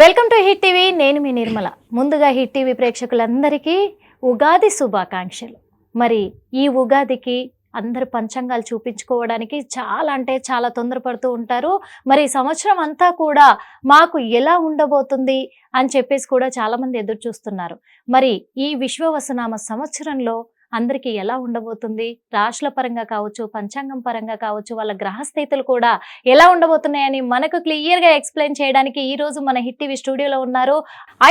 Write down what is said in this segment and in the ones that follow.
Welcome to hit TV. నేను మీ నిర్మల. ముందుగా hit TV ప్రేక్షకులందరికీ ఉగాది శుభాకాంక్షలు. మరి ఈ ఉగాదికి అందరు పంచాంగాలు చూపించుకోవడానికి చాలా తొందరపడుతూ ఉంటారు. మరి ఈ సంవత్సరం అంతా కూడా మాకు ఎలా ఉండబోతుంది అని చెప్పేసి కూడా చాలామంది ఎదురు చూస్తున్నారు. మరి ఈ విశ్వవసునామ సంవత్సరంలో అందరికీ ఎలా ఉండబోతుంది, రాశుల పరంగా కావచ్చు, పంచాంగం పరంగా కావచ్చు, వాళ్ళ గ్రహస్థితులు కూడా ఎలా ఉండబోతున్నాయని మనకు క్లియర్గా ఎక్స్ప్లెయిన్ చేయడానికి ఈ రోజు మన హిట్ టీవీ స్టూడియోలో ఉన్నారు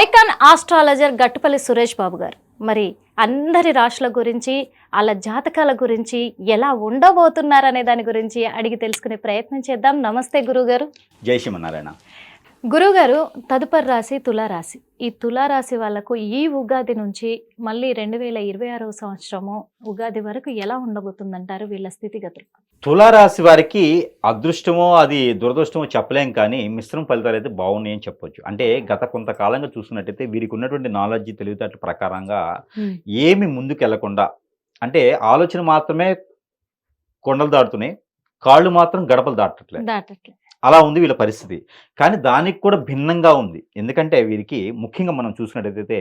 ఐకాన్ ఆస్ట్రాలజర్ గట్టుపల్లి సురేష్ బాబు గారు. మరి అందరి రాశుల గురించి, వాళ్ళ జాతకాల గురించి, ఎలా ఉండబోతున్నారు అనే దాని గురించి అడిగి తెలుసుకునే ప్రయత్నం చేద్దాం. నమస్తే గురుగారు. జై శ్రీమన్నారాయణ. గురుగారు, తదుపరి రాశి తులారాశి. ఈ తులారాశి వాళ్ళకు ఈ ఉగాది నుంచి మళ్ళీ 2026 సంవత్సరము ఉగాది వరకు ఎలా ఉండబోతుందంటారు వీళ్ళ స్థితిగతులు? తులారాశి వారికి అదృష్టమో అది దురదృష్టమో చెప్పలేం, కానీ మిశ్రమ ఫలితాలు అయితే బాగున్నాయని చెప్పొచ్చు. అంటే గత కొంతకాలంగా చూసుకున్నట్టయితే వీరికి ఉన్నటువంటి నాలెడ్జ్, తెలివితేటల ప్రకారంగా ఏమి ముందుకు వెళ్లకుండా, అంటే ఆలోచన మాత్రమే కొండలు దాటుతున్నాయి, కాళ్ళు మాత్రం గడపలు దాటట్లేదు. అలా ఉంది వీళ్ళ పరిస్థితి. కానీ దానికి కూడా భిన్నంగా ఉంది. ఎందుకంటే వీరికి ముఖ్యంగా మనం చూసినట్టయితే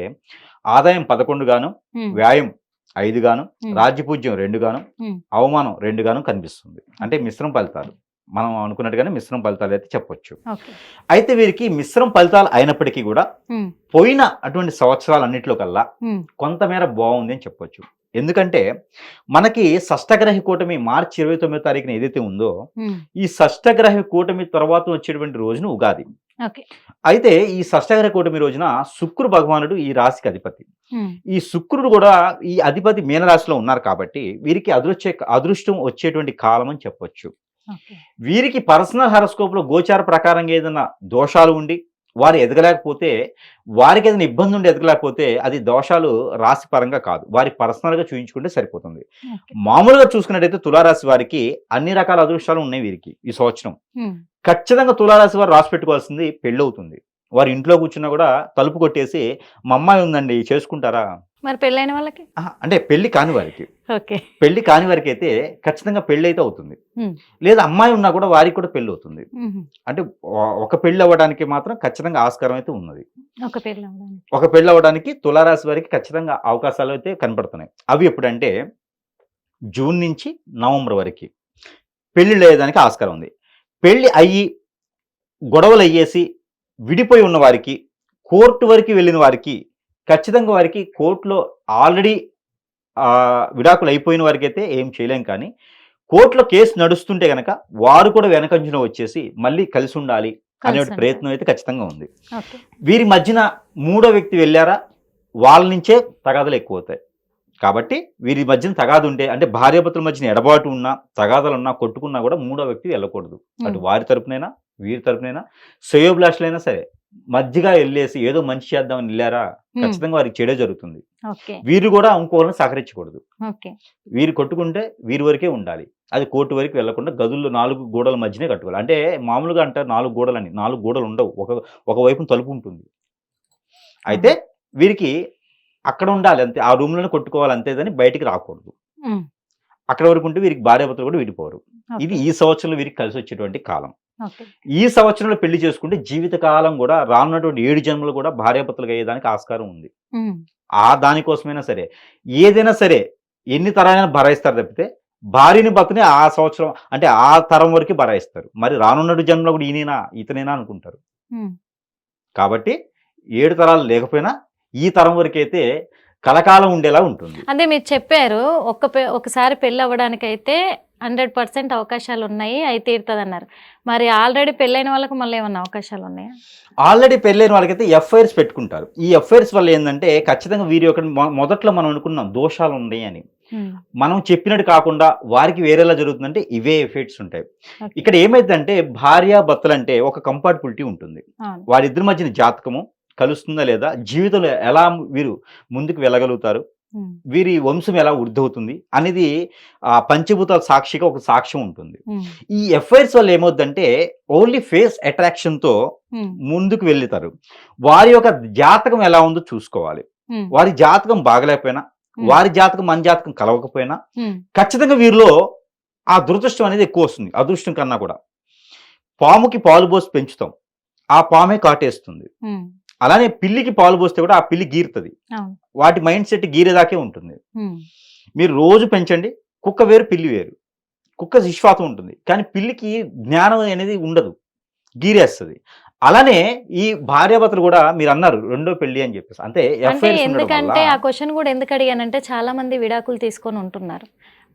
ఆదాయం 11 గాను, వ్యాయం 5 గాను, రాజ్యపూజ్యం 2 గాను, అవమానం 2 గాను కనిపిస్తుంది. అంటే మిశ్రమ ఫలితాలు, మనం అనుకున్నట్టుగానే మిశ్రమ ఫలితాలు అయితే చెప్పొచ్చు. అయితే వీరికి మిశ్రమ ఫలితాలు అయినప్పటికీ కూడా పోయిన అటువంటి సంవత్సరాలన్నింటిలో కల్లా కొంతమేర బాగుంది అని చెప్పొచ్చు. ఎందుకంటే మనకి షష్టగ్రహ కూటమి మార్చి 29వ తారీఖున ఏదైతే ఉందో, ఈ షష్టగ్రహ కూటమి తర్వాత వచ్చేటువంటి రోజున ఉగాది. అయితే ఈ షష్టగ్రహ కూటమి రోజున శుక్రుడు భగవానుడు ఈ రాశికి అధిపతి. ఈ శుక్రుడు కూడా ఈ అధిపతి మీనరాశిలో ఉన్నారు కాబట్టి వీరికి అదృష్టం వచ్చేటువంటి కాలం అని చెప్పొచ్చు. వీరికి పర్సనల్ హారోస్కోప్ లో గోచార ప్రకారంగా ఏదైనా దోషాలు ఉండి వారు ఎదగలేకపోతే, వారికి ఏదైనా ఇబ్బంది ఉండి ఎదగలేకపోతే అది దోషాలు రాశి పరంగా కాదు, వారి పర్సనల్గా చూయించుకుంటే సరిపోతుంది. మామూలుగా చూసుకున్నట్టయితే తులారాశి వారికి అన్ని రకాల అదృష్టాలు ఉన్నాయి. వీరికి ఈ సంవత్సరం ఖచ్చితంగా తులారాశి వారు రాసి పెట్టుకోవాల్సింది పెళ్ళి అవుతుంది. వారు ఇంట్లో కూర్చున్నా కూడా తలుపు కొట్టేసి మా అమ్మాయి ఉందండి చేసుకుంటారా, మరి పెళ్ళైన వాళ్ళకి, అంటే పెళ్లి కాని వారికి, పెళ్లి కాని వారికి అయితే ఖచ్చితంగా పెళ్లి అయితే అవుతుంది. లేదా అమ్మాయి ఉన్నా కూడా వారికి కూడా పెళ్లి అవుతుంది. అంటే ఒక పెళ్లి అవ్వడానికి మాత్రం ఖచ్చితంగా ఆస్కారం అయితే ఉన్నది. ఒక పెళ్లి అవ్వడానికి తులారాశి వారికి ఖచ్చితంగా అవకాశాలు అయితే కనపడుతున్నాయి. అవి ఎప్పుడంటే జూన్ నుంచి నవంబర్ వరకు పెళ్లి అయ్యేదానికి ఆస్కారం ఉంది. పెళ్లి అయ్యి గొడవలు అయ్యేసి విడిపోయి ఉన్న వారికి, కోర్టు వరకు వెళ్ళిన వారికి ఖచ్చితంగా వారికి కోర్టులో ఆల్రెడీ విడాకులు అయిపోయిన వారికి అయితే ఏం చేయలేం. కానీ కోర్టులో కేసు నడుస్తుంటే కనుక వారు కూడా వెనకంజన వచ్చేసి మళ్ళీ కలిసి ఉండాలి అనే ప్రయత్నం అయితే ఖచ్చితంగా ఉంది. వీరి మధ్యన మూడో వ్యక్తి వెళ్ళారా, వాళ్ళ నుంచే తగాదలు ఎక్కువ అవుతాయి. కాబట్టి వీరి మధ్యన తగాదు ఉంటే, అంటే భార్యాభర్తల మధ్యన ఎడబాటు ఉన్నా, తగాదాలు ఉన్నా, కొట్టుకున్నా కూడా మూడో వ్యక్తి వెళ్ళకూడదు. అటు వారి తరపునైనా వీరి తరపునైనా శ్రేయోభిలాషులైనా సరే మధ్యగా వెళ్ళేసి ఏదో మంచి చేద్దామని వెళ్ళారా, ఖచ్చితంగా వారికి చెడే జరుగుతుంది. వీరు కూడా ఇంకోళ్ళని సహకరించకూడదు. వీరు కొట్టుకుంటే వీరి వరకే ఉండాలి, అది కోర్టు వరకు వెళ్లకుండా గదుల్లో 4 గోడల మధ్యనే కట్టుకోవాలి. అంటే మామూలుగా అంటారు 4 గోడలని, 4 గోడలు ఉండవు, ఒకవైపు తలుపు ఉంటుంది. అయితే వీరికి అక్కడ ఉండాలి అంతే, ఆ రూమ్ లోనే కొట్టుకోవాలి అంతేదని బయటికి రాకూడదు. అక్కడ వరకు ఉంటే వీరికి భార్యాభర్తలు కూడా విడిపోరు. ఇది ఈ సంవత్సరంలో వీరికి కలిసి వచ్చేటువంటి కాలం. ఈ సంవత్సరంలో పెళ్లి చేసుకుంటే జీవితకాలం కూడా రానున్నటువంటి 7 జన్మలు కూడా భార్యాభర్తలుగా అయ్యేదానికి ఆస్కారం ఉంది. దానికోసమైనా సరే ఏదైనా సరే ఎన్ని తరాలైనా భరాయిస్తారు తప్పితే భార్యని భర్తని ఆ సంవత్సరం అంటే ఆ తరం వరకు భరాయిస్తారు. మరి రానున్న జన్మలో కూడా ఈయనేనా ఇతనేనా అనుకుంటారు. కాబట్టి 7 తరాలు లేకపోయినా ఈ తరం వరకైతే కలకాలం ఉండేలా ఉంటుంది. అంటే మీరు చెప్పారు ఒకసారి పెళ్ళి అవ్వడానికైతే 100% అవకాశాలు ఉన్నాయి, అయితే తీరుతుంది అన్నారు. మరి ఆల్రెడీ పెళ్ళైన వాళ్ళకి మళ్ళీ ఏమన్నా అవకాశాలు ఉన్నాయా? ఆల్రెడీ పెళ్ళైన వాళ్ళకైతే ఎఫ్ఐఆర్స్ పెట్టుకుంటారు. ఈ ఎఫ్ఐఆర్స్ వల్ల ఏంటంటే ఖచ్చితంగా వీరి యొక్క మొదట్లో మనం అనుకున్నాం దోషాలు ఉన్నాయి అని, మనం చెప్పినట్టు కాకుండా వారికి వేరేలా జరుగుతుందంటే ఇవే ఎఫెక్ట్స్ ఉంటాయి. ఇక్కడ ఏమైందంటే భార్య భర్తలు అంటే ఒక కంపాటబిలిటీ ఉంటుంది. వారిద్దరి మధ్యన జాతకము కలుస్తుందా లేదా, జీవితంలో ఎలా వీరు ముందుకు వెళ్ళగలుగుతారు, వీరి వంశం ఎలా వృద్ధి అవుతుంది అనేది పంచభూతాల సాక్షిగా ఒక సాక్ష్యం ఉంటుంది. ఈ ఎఫ్ఐఆర్స్ వల్ల ఏమవుతుందంటే ఓన్లీ ఫేస్ అట్రాక్షన్ తో ముందుకు వెళ్తారు. వారి యొక్క జాతకం ఎలా ఉందో చూసుకోవాలి. వారి జాతకం బాగలేకపోయినా, వారి జాతకం మన జాతకం కలవకపోయినా ఖచ్చితంగా వీరిలో ఆ దురదృష్టం అనేది ఎక్కువ వస్తుంది. అదృష్టం కన్నా కూడా పాముకి పాలు పోసి పెంచుతాం, ఆ పామే కాటేస్తుంది. అలానే పిల్లికి పాలు పోస్తే కూడా ఆ పిల్లి గీరుతుంది. అవును. వాటి మైండ్ సెట్ గీరేదాకే ఉంటుంది. మీరు రోజు పెంచండి, కుక్క వేరు పిల్లి వేరు. కుక్క విశ్వాసం ఉంటుంది, కానీ పిల్లికి జ్ఞానం అనేది ఉండదు, గీరేస్తుంది. అలానే ఈ భార్యాభర్తలు కూడా మీరు అన్నారు రెండో పెళ్లి అని చెప్పేసి, అంటే ఎందుకంటే ఆ క్వశ్చన్ కూడా ఎందుకు అడిగానంటే చాలా మంది విడాకులు తీసుకొని ఉంటున్నారు.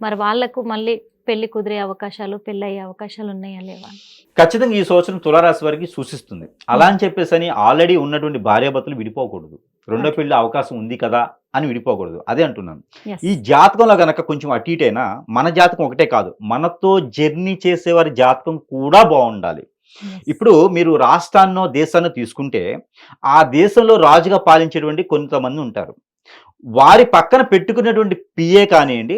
మరి వాళ్ళకు మళ్ళీ పెళ్లి కుదిరే అవకాశాలు, పెళ్లి అయ్యే అవకాశాలు ఉన్నాయా లేవా? ఖచ్చితంగా ఈ సంవత్సరం తులారాశి వారికి సూచిస్తుంది. అలా అని చెప్పేసి అని ఆల్రెడీ ఉన్నటువంటి భార్యాభర్తలు విడిపోకూడదు. రెండో పెళ్లి అవకాశం ఉంది కదా అని విడిపోకూడదు. అదే అంటున్నాను. ఈ జాతకంలో గనక కొంచెం అటు ఇటైనా, మన జాతకం ఒకటే కాదు, మనతో జర్నీ చేసేవారి జాతకం కూడా బాగుండాలి. ఇప్పుడు మీరు రాష్ట్రాన్నో దేశాన్నో తీసుకుంటే, ఆ దేశంలో రాజుగా పాలించేటువంటి కొంతమంది ఉంటారు. వారి పక్కన పెట్టుకున్నటువంటి పిఏ కానివ్వండి,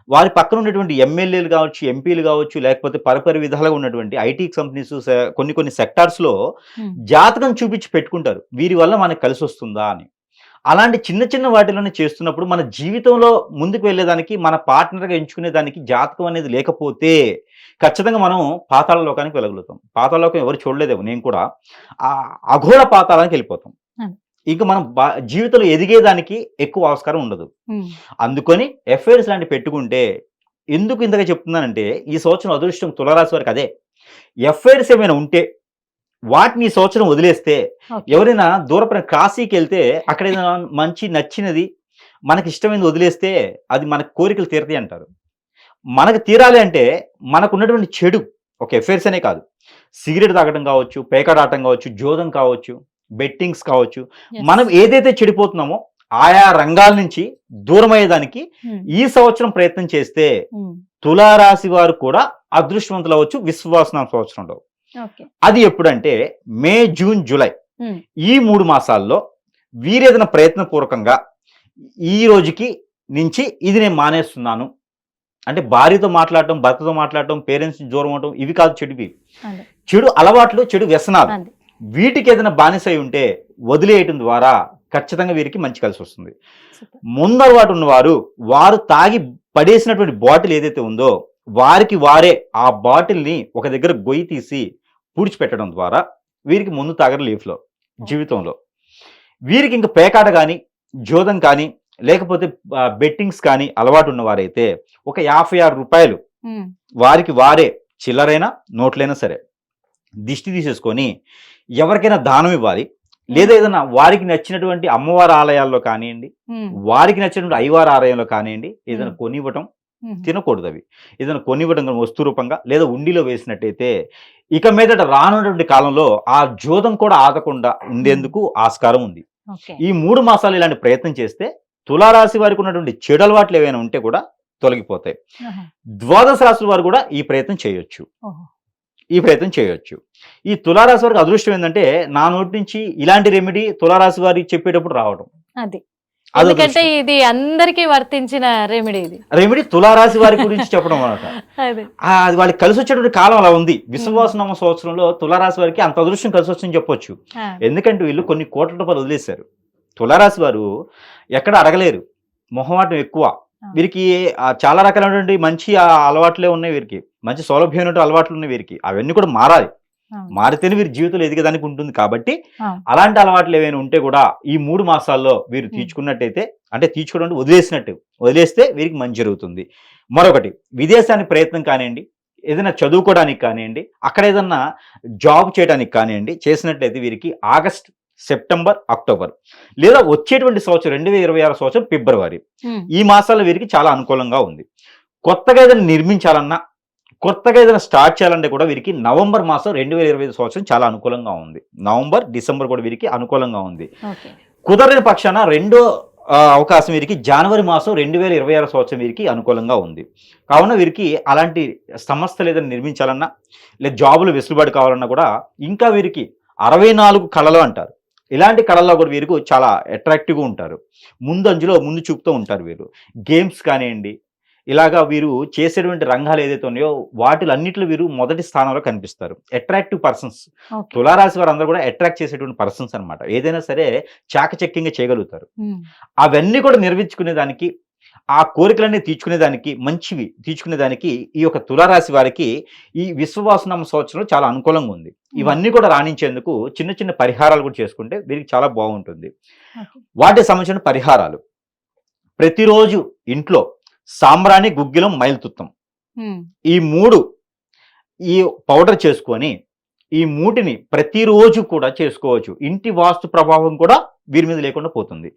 వారి పక్కన ఉన్నటువంటి ఎమ్మెల్యేలు కావచ్చు, ఎంపీలు కావచ్చు, లేకపోతే పరిపరి విధాలుగా ఉన్నటువంటి ఐటీ కంపెనీస్, కొన్ని సెక్టార్స్లో జాతకం చూపించి పెట్టుకుంటారు, వీరి వల్ల మనకు కలిసి వస్తుందా అని. అలాంటి చిన్న చిన్న వాటిలోనే చేస్తున్నప్పుడు మన జీవితంలో ముందుకు వెళ్ళేదానికి, మన పార్ట్నర్గా ఎంచుకునేదానికి జాతకం అనేది లేకపోతే ఖచ్చితంగా మనం పాతాళ లోకానికి వెళ్ళగలుగుతాం. పాతాళ లోకం ఎవరు చూడలేదేమో, నేను కూడా అఘోర పాతాళానికి వెళ్ళిపోతాం. ఇంకా మనం జీవితంలో ఎదిగేదానికి ఎక్కువ ఆస్కారం ఉండదు. అందుకని ఎఫ్ఐఆర్స్ లాంటి పెట్టుకుంటే, ఎందుకు ఇంతగా చెప్తున్నానంటే, ఈ సంవత్సరం అదృష్టం తులారాశి వారికి అదే. ఎఫ్ఐఆర్స్ ఏమైనా ఉంటే వాటిని ఈ సంవత్సరం వదిలేస్తే, ఎవరైనా దూరపైన కాశీకి వెళ్తే అక్కడ ఏదైనా మంచి నచ్చినది మనకి ఇష్టమైనది వదిలేస్తే అది మన కోరికలు తీరతాయి అంటారు. మనకు తీరాలి అంటే మనకు ఉన్నటువంటి చెడు, ఒక ఎఫ్ఐఆర్స్ అనే కాదు, సిగరెట్ తాగడం కావచ్చు, పేకాట ఆడటం కావచ్చు, జోదం కావచ్చు, బెట్టింగ్స్ కావచ్చు, మనం ఏదైతే చెడిపోతున్నామో ఆయా రంగాల నుంచి దూరం అయ్యేదానికి ఈ సంవత్సరం ప్రయత్నం చేస్తే తులారాశి వారు కూడా అదృష్టవంతులు అవ్వచ్చు విశ్వాసనామ సంవత్సరంలో. అది ఎప్పుడంటే మే, జూన్, జూలై ఈ 3 మాసాల్లో వీరేదైనా ప్రయత్నపూర్వకంగా ఈ రోజుకి నుంచి ఇది నేను మానేస్తున్నాను అంటే, భార్యతో మాట్లాడటం, భర్తతో మాట్లాడటం, పేరెంట్స్ దూరం అవడం, ఇవి కాదు చెడువి. చెడు అలవాట్లు, చెడు వ్యసనాలు, వీటికి ఏదైనా బానిస అయి ఉంటే వదిలేయటం ద్వారా ఖచ్చితంగా వీరికి మంచి కలిసి వస్తుంది. ముందలవాటు ఉన్నవారు, వారు తాగి పడేసినటువంటి బాటిల్ ఏదైతే ఉందో వారికి వారే ఆ బాటిల్ని ఒక దగ్గర గొయ్యి తీసి పూడ్చిపెట్టడం ద్వారా వీరికి ముందు తాగరు లైఫ్లో, జీవితంలో. వీరికి ఇంకా పేకాట కానీ, జోదం కానీ, లేకపోతే బెట్టింగ్స్ కానీ అలవాటు ఉన్నవారైతే ఒక 56 రూపాయలు వారికి వారే, చిల్లరైనా నోట్లైనా సరే, దిష్టి తీసేసుకొని ఎవరికైనా దానం ఇవ్వాలి. లేదా ఏదైనా వారికి నచ్చినటువంటి అమ్మవారి ఆలయాల్లో కానివ్వండి, వారికి నచ్చినటువంటి అయ్యవారి ఆలయంలో కానివ్వండి, ఏదైనా కొనివ్వటం. తినకూడదు అవి. ఏదైనా కొనివ్వడం వస్తు రూపంగా, లేదా ఉండిలో వేసినట్టయితే ఇక మీదట రానున్నటువంటి కాలంలో ఆ జోదం కూడా ఆగకుండా ఉండేందుకు ఆస్కారం ఉంది. ఈ 3 మాసాలు ఇలాంటి ప్రయత్నం చేస్తే తులారాశి వారికి ఉన్నటువంటి చెడు అలవాట్లు ఏవైనా ఉంటే కూడా తొలగిపోతాయి. ద్వాదశ రాశుల వారు కూడా ఈ ప్రయత్నం చేయొచ్చు. ఈ తులారాశి వారికి అదృష్టం ఏంటంటే, నా నోటి నుంచి ఇలాంటి రెమెడీ తులారాశి వారికి చెప్పేటప్పుడు రావడం. ఎందుకంటే ఇది అందరికీ వర్తించిన రెమెడీ. రెమెడీ తులారాశి వారి గురించి చెప్పడం అన్నమాట. అది వాళ్ళకి కలిసి వచ్చేటువంటి కాలం అలా ఉంది. విశ్వాసనామ సంవత్సరంలో తులారాశి వారికి అంత అదృష్టం కలిసి వచ్చిందని చెప్పొచ్చు. ఎందుకంటే వీళ్ళు కొన్ని కోట్ల రూపాయలు వదిలేశారు. తులారాశి వారు ఎక్కడ అడగలేరు, మొహమాటం ఎక్కువ. వీరికి చాలా రకాలైనటువంటి మంచి అలవాట్లే ఉన్నాయి, వీరికి మంచి సౌలభ్యమైన అలవాట్లు ఉన్నాయి వీరికి. అవన్నీ కూడా మారాలి. మారితేనే వీరి జీవితంలో ఎదిగేదానికి ఉంటుంది. కాబట్టి అలాంటి అలవాట్లు ఏమైనా ఉంటే కూడా ఈ 3 మాసాల్లో వీరు తీర్చుకున్నట్టయితే, అంటే తీర్చుకోవడం వదిలేస్తే వీరికి మంచి జరుగుతుంది. మరొకటి, విదేశానికి ప్రయత్నం కానివ్వండి, ఏదైనా చదువుకోవడానికి కానివ్వండి, అక్కడ ఏదన్నా జాబ్ చేయడానికి కానివ్వండి చేసినట్లయితే వీరికి ఆగస్ట్, సెప్టెంబర్, అక్టోబర్, లేదా వచ్చేటువంటి సంవత్సరం 2026 సంవత్సరం ఫిబ్రవరి, ఈ మాసాల్లో వీరికి చాలా అనుకూలంగా ఉంది. కొత్తగా ఏదైనా నిర్మించాలన్నా, కొత్తగా ఏదైనా స్టార్ట్ చేయాలంటే కూడా వీరికి నవంబర్ మాసం 2025 సంవత్సరం చాలా అనుకూలంగా ఉంది. నవంబర్, డిసెంబర్ కూడా వీరికి అనుకూలంగా ఉంది. కుదరని పక్షాన రెండో అవకాశం వీరికి జనవరి మాసం 2026 సంవత్సరం వీరికి అనుకూలంగా ఉంది. కావున వీరికి అలాంటి సంస్థలు ఏదైనా నిర్మించాలన్నా, లేదా జాబులు వెసులుబాటు కావాలన్నా కూడా, ఇంకా వీరికి 64 కళలు అంటారు, ఇలాంటి కళల్లో కూడా వీరికి చాలా అట్రాక్టివ్గా ఉంటారు. ముందు చూపుతూ ఉంటారు వీరు. గేమ్స్ కానివ్వండి, ఇలాగా వీరు చేసేటువంటి రంగాలు ఏదైతే ఉన్నాయో వాటిలన్నింటిలో వీరు మొదటి స్థానంలో కనిపిస్తారు. Attractive persons. తులారాశి వారు అందరూ కూడా అట్రాక్ట్ చేసేటువంటి పర్సన్స్ అనమాట. ఏదైనా సరే చాకచక్యంగా చేయగలుగుతారు. అవన్నీ కూడా నిర్వహించుకునే దానికి, ఆ కోరికలన్నీ తీర్చుకునేదానికి మంచివి తీర్చుకునేదానికి ఈ యొక్క తులారాశి వారికి ఈ విశ్వవాసనామ సంవత్సరంలో చాలా అనుకూలంగా ఉంది. ఇవన్నీ కూడా రాణించేందుకు చిన్న చిన్న పరిహారాలు కూడా చేసుకుంటే వీరికి చాలా బాగుంటుంది. వాటికి సంబంధించిన పరిహారాలు, ప్రతిరోజు ఇంట్లో సాంబ్రాణి, గుగ్గిలం, మైలుతుత్తం ఈ 3 ఈ పౌడర్ చేసుకొని ఈ 3ని ప్రతిరోజు కూడా చేసుకోవచ్చు. ఇంటి వాస్తు ప్రభావం కూడా వీరి మీద లేకుండా పోతుంది.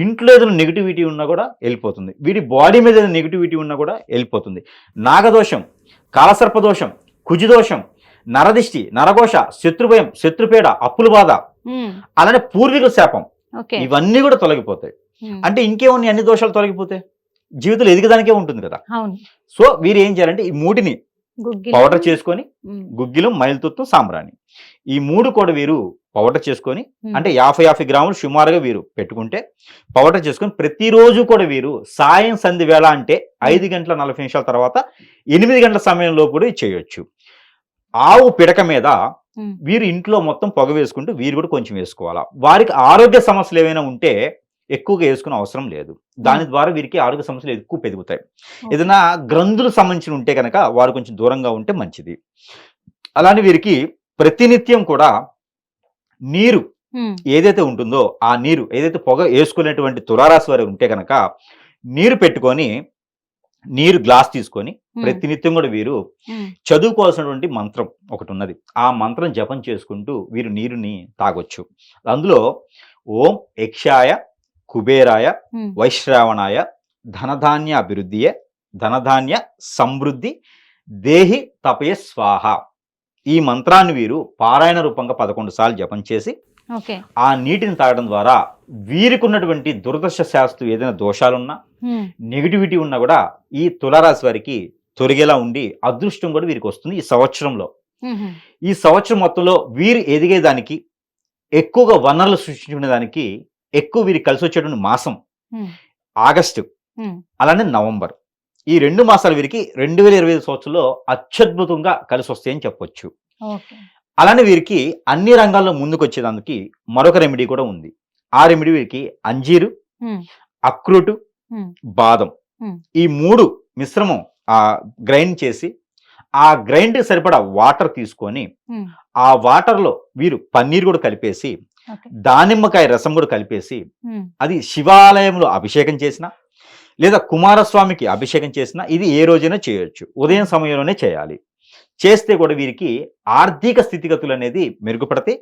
ఇంట్లో ఏదైనా నెగిటివిటీ ఉన్నా కూడా వెళ్ళిపోతుంది. వీరి బాడీ మీద ఏదైనా నెగిటివిటీ ఉన్నా కూడా వెళ్ళిపోతుంది. నాగదోషం, కాలసర్పదోషం, కుజిదోషం, నరదిష్టి, నరఘోష, శత్రుభయం, శత్రుపేడ, అప్పుల బాధ, అలానే పూర్వీకుల శాపం, ఇవన్నీ కూడా తొలగిపోతాయి. అంటే ఇంకేమున్నాయి, అన్ని దోషాలు తొలగిపోతాయి, జీవితంలో ఎదిగడానికే ఉంటుంది కదా. సో వీరు ఏం చేయాలంటే ఈ 3ని పౌడర్ చేసుకొని, గుగ్గిలం, మైలుతుత్తం, సాంబ్రాణి, ఈ 3 కూడా వీరు పౌడర్ చేసుకొని, అంటే 50 గ్రాములు సుమారుగా వీరు పెట్టుకుంటే పౌడర్ చేసుకొని ప్రతిరోజు కూడా వీరు సాయం సంధి వేళ అంటే 5 గంటల 40 నిమిషాల తర్వాత 8 గంటల సమయంలో కూడా చేయొచ్చు. ఆవు పిడక మీద వీరు ఇంట్లో మొత్తం పొగ వేసుకుంటూ వీరు కూడా కొంచెం వేసుకోవాలా. వారికి ఆరోగ్య సమస్యలు ఏమైనా ఉంటే ఎక్కువగా వేసుకునే అవసరం లేదు. దాని ద్వారా వీరికి ఆరోగ్య సమస్యలు ఎక్కువ పెరుగుతాయి. ఏదైనా గ్రంథులు సంబంధించి ఉంటే కనుక వారు కొంచెం దూరంగా ఉంటే మంచిది. అలానే వీరికి ప్రతినిత్యం కూడా నీరు ఏదైతే ఉంటుందో ఆ నీరు ఏదైతే పొగ వేసుకునేటువంటి తులారాశి వారు ఉంటే కనుక నీరు పెట్టుకొని, నీరు గ్లాస్ తీసుకొని ప్రతినిత్యం కూడా వీరు చదువుకోవాల్సినటువంటి మంత్రం ఒకటి ఉన్నది. ఆ మంత్రం జపం చేసుకుంటూ వీరు నీరుని తాగొచ్చు. అందులో ఓం యక్షాయ, కుబేరాయ, వైశ్రావణాయ, ధనధాన్య అభివృద్ధియే, ధనధాన్య సమృద్ధి, దేహి తపయ స్వాహ, ఈ మంత్రాన్ని వీరు పారాయణ రూపంగా 11 సార్లు జపం చేసి ఆ నీటిని తాగడం ద్వారా వీరికి ఉన్నటువంటి దురదృష్ట శాస్త్రం ఏదైనా దోషాలున్నా నెగిటివిటీ ఉన్నా కూడా ఈ తులారాశి వారికి తొలగేలా ఉండి అదృష్టం కూడా వీరికి వస్తుంది. ఈ సంవత్సరంలో, ఈ సంవత్సరం మొత్తంలో వీరు ఎదిగేదానికి, ఎక్కువగా వనరులు సృష్టించుకునేదానికి ఎక్కువ వీరికి కలిసి వచ్చేటువంటి మాసం ఆగస్టు, అలానే నవంబర్, ఈ 2 మాసాలు వీరికి 2025 సంవత్సరంలో అత్యద్భుతంగా కలిసి వస్తాయని చెప్పొచ్చు. అలానే వీరికి అన్ని రంగాల్లో ముందుకు వచ్చేదానికి మరొక రెమెడీ కూడా ఉంది. ఆ రెమెడీ వీరికి అంజీరు, అక్రూటు, బాదం, ఈ 3 మిశ్రమం గ్రైండ్ చేసి ఆ గ్రైండ్ సరిపడా వాటర్ తీసుకొని ఆ వాటర్ లో వీరు పన్నీర్ కూడా కలిపేసి, దానిమ్మకాయ రసం కూడా కలిపేసి, అది శివాలయంలో అభిషేకం చేసిన లేదా కుమారస్వామికి అభిషేకం చేసిన, ఇది ఏ రోజైనా చేయొచ్చు. ఉదయం సమయంలోనే చేయాలి. చేస్తే కూడా వీరికి ఆర్థిక స్థితిగతులు అనేది మెరుగుపడతాయి,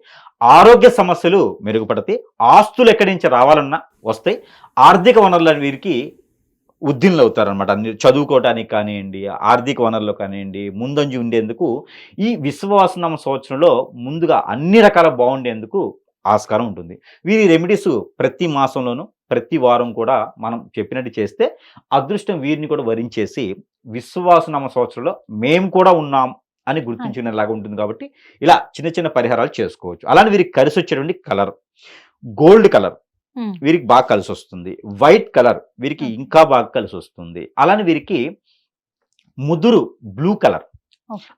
ఆరోగ్య సమస్యలు మెరుగుపడతాయి, ఆస్తులు ఎక్కడి నుంచి రావాలన్నా వస్తాయి, ఆర్థిక వనరులను వీరికి ఉద్దిన్లు అవుతారనమాట. చదువుకోవటానికి కానివ్వండి, ఆర్థిక వనరులు కానివ్వండి, ముందంజు ఉండేందుకు ఈ విశ్వవాసనామ సంవత్సరంలో ముందుగా అన్ని రకాల బాగుండేందుకు ఆస్కారం ఉంటుంది. వీరి రెమెడీస్ ప్రతి మాసంలోనూ ప్రతి వారం కూడా మనం చెప్పినట్టు చేస్తే అదృష్టం వీరిని కూడా వరించేసి విశ్వవాసనామ సంవత్సరంలో మేము కూడా ఉన్నాం అని గుర్తించుకునేలాగా ఉంటుంది. కాబట్టి ఇలా చిన్న చిన్న పరిహారాలు చేసుకోవచ్చు. అలానే వీరికి కలిసి వచ్చేటువంటి కలర్ గోల్డ్ కలర్ వీరికి బాగా కలిసి వస్తుంది. వైట్ కలర్ వీరికి ఇంకా బాగా కలిసి వస్తుంది. అలానే వీరికి ముదురు బ్లూ కలర్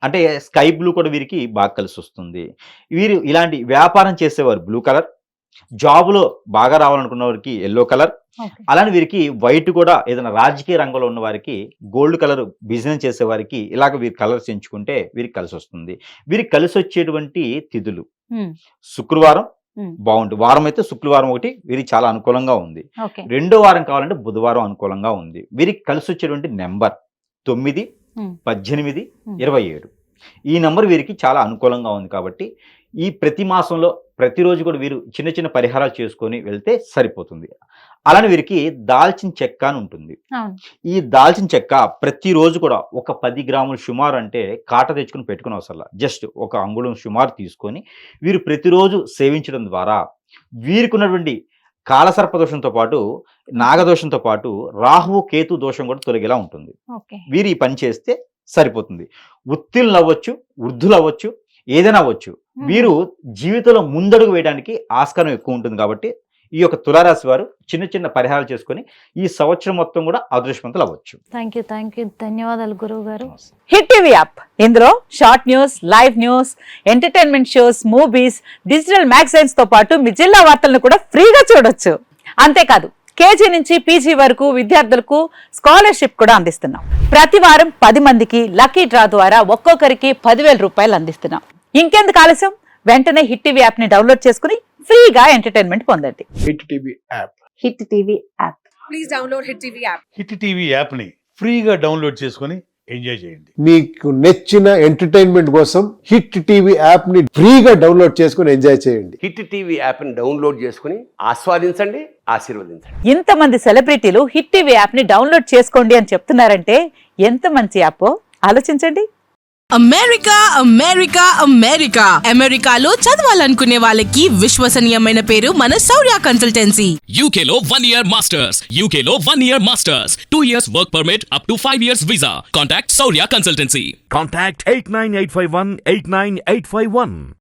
అంటే స్కై బ్లూ కూడా వీరికి బాగా కలిసి వస్తుంది. వీరు ఇలాంటి వ్యాపారం చేసేవారు బ్లూ కలర్, జాబులో బాగా రావాలనుకున్న వారికి ఎల్లో కలర్, అలానే వీరికి వైట్ కూడా ఏదైనా రాజకీయ రంగంలో ఉన్న వారికి గోల్డ్ కలర్, బిజినెస్ చేసే వారికి ఇలాగ వీరి కలర్స్ ఎంచుకుంటే వీరికి కలిసి వస్తుంది. వీరికి కలిసి వచ్చేటువంటి తిథులు శుక్రవారం బాగుంటుంది. వారం అయితే శుక్రవారం ఒకటి వీరికి చాలా అనుకూలంగా ఉంది. రెండో వారం కావాలంటే బుధవారం అనుకూలంగా ఉంది. వీరికి కలిసి వచ్చేటువంటి నెంబర్ 9, 18, 27 ఈ నెంబర్ వీరికి చాలా అనుకూలంగా ఉంది. కాబట్టి ఈ ప్రతి మాసంలో ప్రతిరోజు కూడా వీరు చిన్న చిన్న పరిహారాలు చేసుకొని వెళ్తే సరిపోతుంది. అలానే వీరికి దాల్చిన చెక్క అని ఉంటుంది. ఈ దాల్చిన చెక్క ప్రతిరోజు కూడా ఒక 10 గ్రాములు సుమారు, అంటే కాట తెచ్చుకుని పెట్టుకుని అవసరం, జస్ట్ ఒక అంగుళం సుమారు తీసుకొని వీరు ప్రతిరోజు సేవించడం ద్వారా వీరికి ఉన్నటువంటి కాలసర్పదోషంతో పాటు నాగదోషంతో పాటు రాహువు కేతు దోషం కూడా తొలగేలా ఉంటుంది. వీరు ఈ పని చేస్తే సరిపోతుంది. ఉత్తీర్ణులు అవ్వచ్చు, వృద్ధులు అవ్వచ్చు, ఏదైనా అవ్వచ్చు, వీరు జీవితంలో ముందడుగు వేయడానికి ఆస్కారం ఎక్కువ ఉంటుంది. కాబట్టి ఈ యొక్క తులారాశి వారు చిన్న చిన్న పరిహారాలు చేసుకొని ఈ సంవత్సరం మొత్తం కూడా అదృష్టవంతులు అవ్వచ్చు. థ్యాంక్ యూ, ధన్యవాదాలు గురువు గారు. హిట్ టీవీ యాప్, ఇందులో short news, live news, entertainment shows, movies, digital magazines తో పాటు మీ జిల్లా వార్తలను కూడా ఫ్రీగా చూడొచ్చు. అంతేకాదు కేజీ నుంచి పీజీ వరకు విద్యార్థులకు స్కాలర్షిప్ కూడా అందిస్తున్నాం. ప్రతి వారం 10 మందికి లక్కీ డ్రా ద్వారా ఒక్కొక్కరికి 10,000 రూపాయలు అందిస్తున్నాం. ఇంకెందుకు ఆలస్యం, వెంటనే హిట్ టీవీ యాప్ ని డౌన్లోడ్ చేసుకుని ఫ్రీగా ఎంటర్టైన్మెంట్ పొందండి. Hit TV app. Hit TV app. Please download Hit TV app. Hit TV app ని ఫ్రీగా డౌన్లోడ్ చేసుకొని ఎంజాయ్ చేయండి. మీకు నచ్చిన ఎంటర్టైన్మెంట్ కోసం హిట్ టీవీ యాప్ ని ఫ్రీగా డౌన్లోడ్ చేసుకుని ఎంజాయ్ చేయండి. హిట్ టీవీ యాప్ని డౌన్లోడ్ చేసుకుని ఆస్వాదించండి, ఆశీర్వదించండి. ఇంతమంది సెలబ్రిటీలు హిట్ టీవీ యాప్ ని డౌన్లోడ్ చేసుకోండి అని చెప్తున్నారంటే ఎంత మంచి యాప్ ఆలోచించండి. అమెరికా అమెరికా అమెరికా అమెరికాలో చదవాలనుకునే వాళ్ళకి విశ్వసనీయమైన పేరు మన శౌర్య consultancy. UK Law 1 Year Masters. UK Law 1 Year Masters. 2 years work permit up to 5 years visa. Contact Saurya Consultancy. Contact 89851 89851.